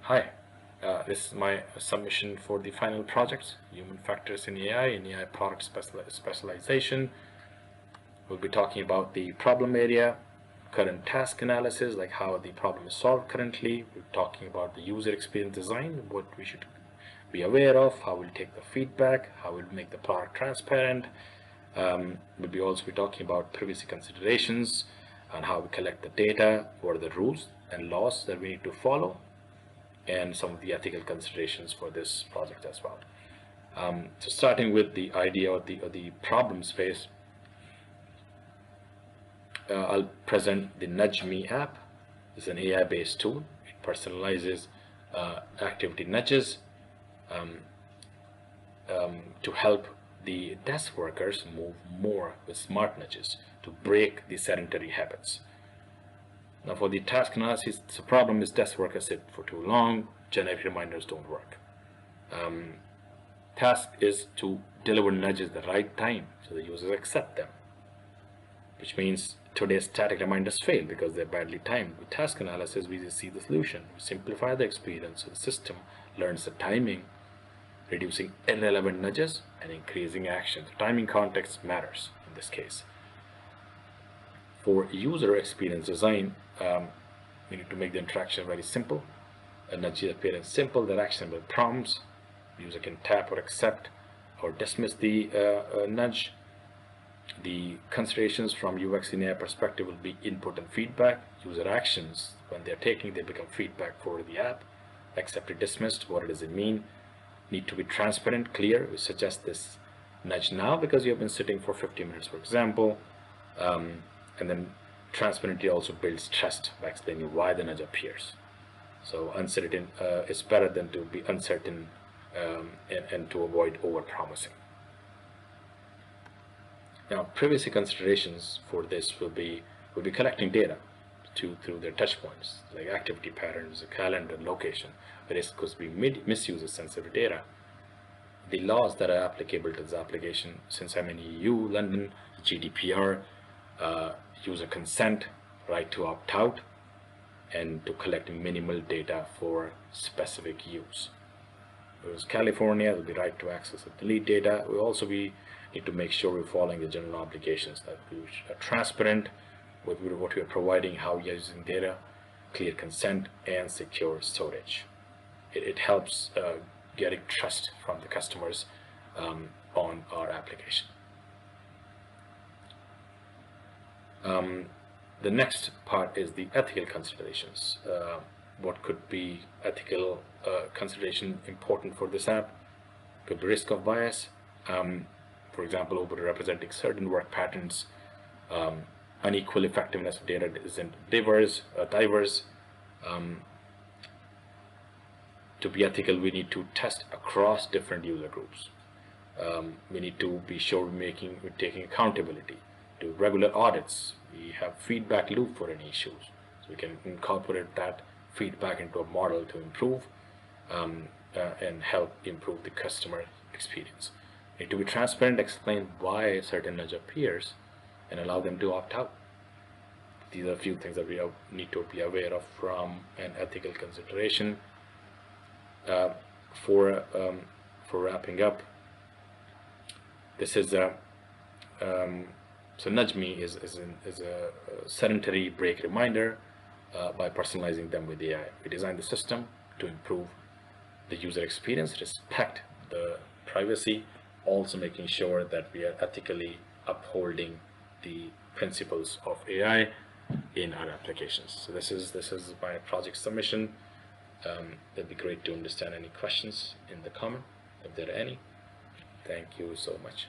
Hi, this is my submission for the final project, Human Factors in AI and AI Product Specialization. We'll be talking about the problem area, current task analysis, like how the problem is solved currently. We're talking about the user experience design, what we should be aware of, how we'll take the feedback, how we'll make the product transparent. We'll also be talking about privacy considerations and how we collect the data, what are the rules and laws that we need to follow, and some of the ethical considerations for this project as well. So starting with the idea of the problem space, I'll present the NudgeMe app. It's an AI-based tool. It personalizes activity nudges to help the desk workers move more with smart nudges to break the sedentary habits. Now for the task analysis, the problem is desk workers sit for too long, generic reminders don't work. Task is to deliver nudges at the right time so the users accept them, which means today's static reminders fail because they're badly timed. With task analysis, we see the solution. We simplify the experience so the system learns the timing, reducing irrelevant nudges and increasing action. The timing context matters in this case. For user experience design, we need to make the interaction very simple. A nudge appearance simple, they're actionable prompts. User can tap or accept or dismiss the nudge. The considerations from UX and AI perspective will be input and feedback. User actions, when they're taking, they become feedback for the app. Accepted, dismissed, what does it mean? Need to be transparent, clear. We suggest this nudge now because you have been sitting for 50 minutes, for example. And then transparency also builds trust by explaining why the nudge appears. So uncertain is better than to be uncertain and to avoid over-promising. Now, privacy considerations for this will be collecting data through their touch points, like activity patterns, calendar, location. Risk could be misuse of sensitive data. The laws that are applicable to this application, since I'm in EU, London, GDPR, user consent, right to opt out, and to collect minimal data for specific use. Whereas California will be right to access and delete data. We also need to make sure we're following the general obligations, that we are transparent with what we are providing, how we are using data, clear consent, and secure storage. It helps getting trust from the customers on our application. The next part is the ethical considerations. What could be ethical consideration important for this app? Could be risk of bias, for example, over-representing certain work patterns, unequal effectiveness of data isn't diverse. To be ethical, we need to test across different user groups. We need to be sure we're taking accountability. Do regular audits. We have feedback loop for any issues, so we can incorporate that feedback into a model to improve and help improve the customer experience. We need to be transparent, explain why a certain nudge appears, and allow them to opt out. These are a few things that we need to be aware of from an ethical consideration. For wrapping up, this is a so NudgeMe is a sedentary break reminder by personalizing them with AI. We designed the system to improve the user experience, respect the privacy, also making sure that we are ethically upholding the principles of AI in our applications. So this is my project submission. It'd be great to understand any questions in the comment, if there are any. Thank you so much.